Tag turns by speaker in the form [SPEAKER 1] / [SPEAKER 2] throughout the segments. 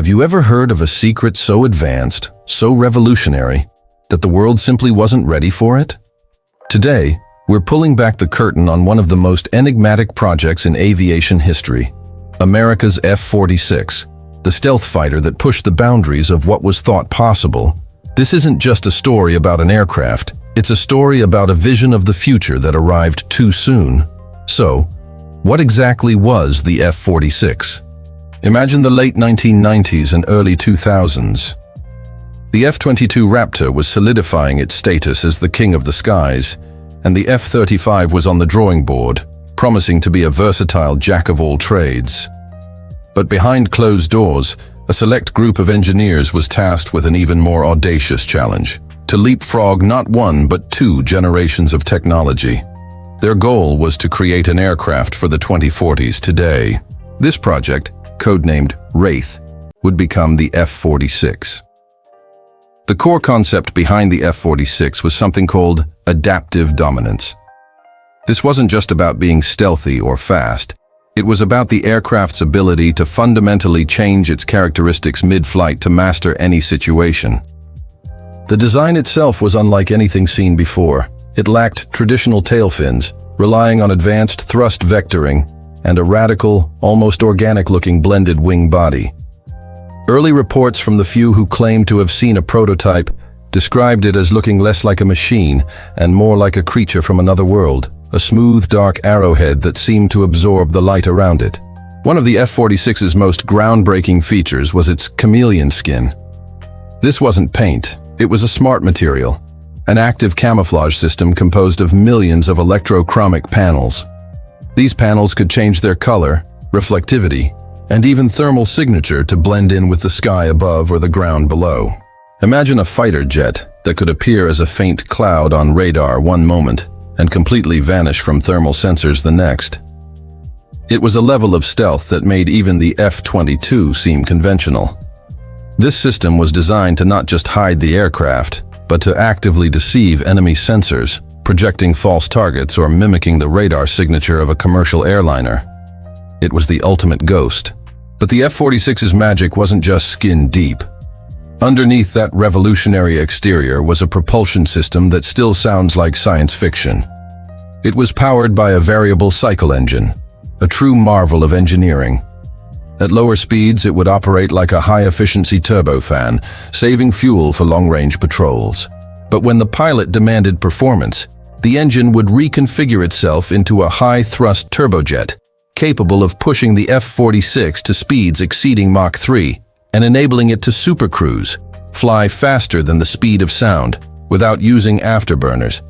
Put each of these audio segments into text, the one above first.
[SPEAKER 1] Have you ever heard of a secret so advanced, so revolutionary, that the world simply wasn't ready for it? Today, we're pulling back the curtain on one of the most enigmatic projects in aviation history, America's F-46, the stealth fighter that pushed the boundaries of what was thought possible. This isn't just a story about an aircraft, it's a story about a vision of the future that arrived too soon. So, what exactly was the F-46? Imagine the late 1990s and early 2000s. The F-22 Raptor was solidifying its status as the king of the skies, and the F-35 was on the drawing board, promising to be a versatile jack-of-all-trades. But behind closed doors, a select group of engineers was tasked with an even more audacious challenge: to leapfrog not one but two generations of technology. Their goal was to create an aircraft for the 2040s today. This project, codenamed Wraith, would become the F-46. The core concept behind the F-46 was something called adaptive dominance. This wasn't just about being stealthy or fast. It was about the aircraft's ability to fundamentally change its characteristics mid-flight to master any situation. The design itself was unlike anything seen before. It lacked traditional tail fins, relying on advanced thrust vectoring and a radical, almost organic-looking blended wing body. Early reports from the few who claimed to have seen a prototype described it as looking less like a machine and more like a creature from another world, a smooth, dark arrowhead that seemed to absorb the light around it. One of the F-46's most groundbreaking features was its chameleon skin. This wasn't paint, it was a smart material, an active camouflage system composed of millions of electrochromic panels. These panels could change their color, reflectivity, and even thermal signature to blend in with the sky above or the ground below. Imagine a fighter jet that could appear as a faint cloud on radar one moment and completely vanish from thermal sensors the next. It was a level of stealth that made even the F-22 seem conventional. This system was designed to not just hide the aircraft, but to actively deceive enemy sensors, projecting false targets or mimicking the radar signature of a commercial airliner. It was the ultimate ghost. But the F-46's magic wasn't just skin deep. Underneath that revolutionary exterior was a propulsion system that still sounds like science fiction. It was powered by a variable cycle engine, a true marvel of engineering. At lower speeds, it would operate like a high-efficiency turbofan, saving fuel for long-range patrols. But when the pilot demanded performance, the engine would reconfigure itself into a high-thrust turbojet, capable of pushing the F-46 to speeds exceeding Mach 3 and enabling it to supercruise, fly faster than the speed of sound, without using afterburners.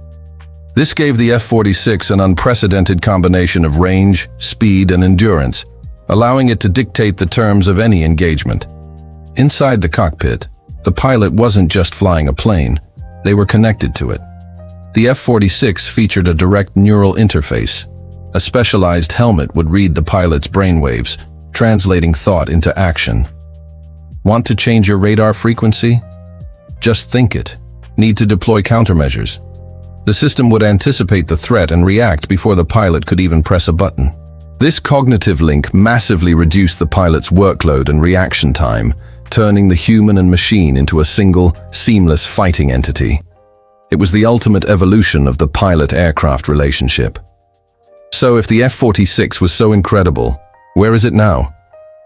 [SPEAKER 1] This gave the F-46 an unprecedented combination of range, speed, and endurance, allowing it to dictate the terms of any engagement. Inside the cockpit, the pilot wasn't just flying a plane, they were connected to it. The F-46 featured a direct neural interface. A specialized helmet would read the pilot's brainwaves, translating thought into action. Want to change your radar frequency? Just think it. Need to deploy countermeasures? The system would anticipate the threat and react before the pilot could even press a button. This cognitive link massively reduced the pilot's workload and reaction time, turning the human and machine into a single, seamless fighting entity. It was the ultimate evolution of the pilot-aircraft relationship. So if the F-46 was so incredible, where is it now?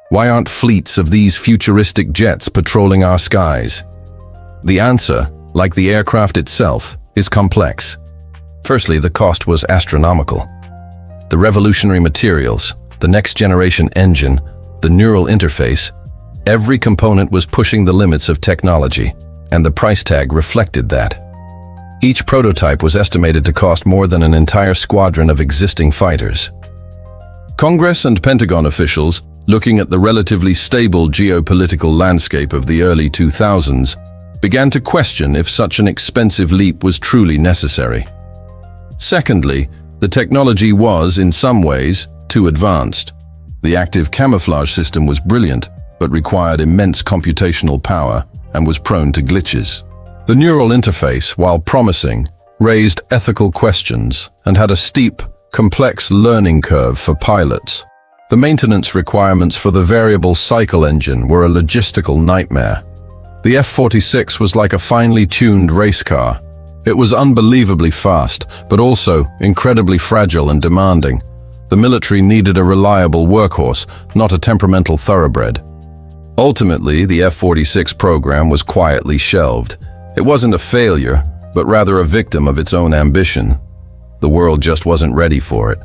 [SPEAKER 1] Why aren't fleets of these futuristic jets patrolling our skies? The answer, like the aircraft itself, is complex. Firstly, the cost was astronomical. The revolutionary materials, the next-generation engine, the neural interface, every component was pushing the limits of technology, and the price tag reflected that. Each prototype was estimated to cost more than an entire squadron of existing fighters. Congress and Pentagon officials, looking at the relatively stable geopolitical landscape of the early 2000s, began to question if such an expensive leap was truly necessary. Secondly, the technology was, in some ways, too advanced. The active camouflage system was brilliant, but required immense computational power and was prone to glitches. The neural interface, while promising, raised ethical questions and had a steep, complex learning curve for pilots. The maintenance requirements for the variable cycle engine were a logistical nightmare. The F-46 was like a finely tuned race car. It was unbelievably fast, but also incredibly fragile and demanding. The military needed a reliable workhorse, not a temperamental thoroughbred. Ultimately, the F-46 program was quietly shelved. It wasn't a failure, but rather a victim of its own ambition. The world just wasn't ready for it.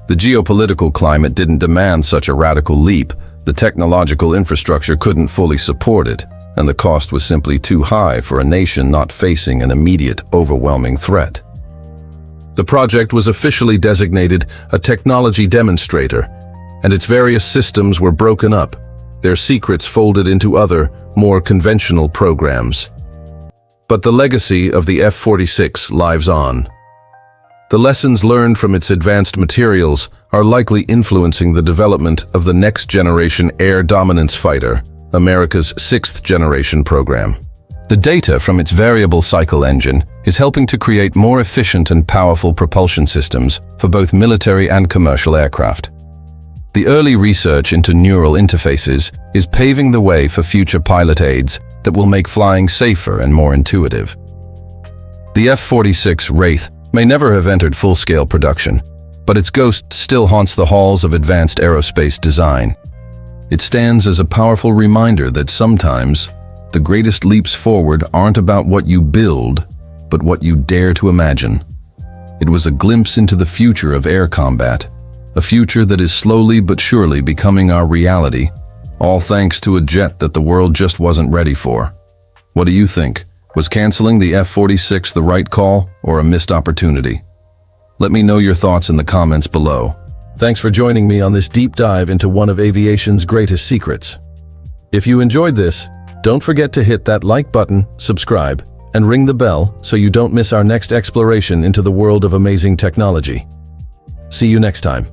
[SPEAKER 1] The geopolitical climate didn't demand such a radical leap. The technological infrastructure couldn't fully support it, and the cost was simply too high for a nation not facing an immediate, overwhelming threat. The project was officially designated a technology demonstrator, and its various systems were broken up, their secrets folded into other, more conventional programs. But the legacy of the F-46 lives on. The lessons learned from its advanced materials are likely influencing the development of the next-generation air dominance fighter, America's sixth-generation program. The data from its variable cycle engine is helping to create more efficient and powerful propulsion systems for both military and commercial aircraft. The early research into neural interfaces is paving the way for future pilot aids that will make flying safer and more intuitive. The F-46 Wraith may never have entered full-scale production, but its ghost still haunts the halls of advanced aerospace design. It stands as a powerful reminder that sometimes the greatest leaps forward aren't about what you build, but what you dare to imagine. It was a glimpse into the future of air combat, a future that is slowly but surely becoming our reality, all thanks to a jet that the world just wasn't ready for. What do you think? Was canceling the F-46 the right call or a missed opportunity? Let me know your thoughts in the comments below. Thanks for joining me on this deep dive into one of aviation's greatest secrets. If you enjoyed this, don't forget to hit that like button, subscribe, and ring the bell so you don't miss our next exploration into the world of amazing technology. See you next time.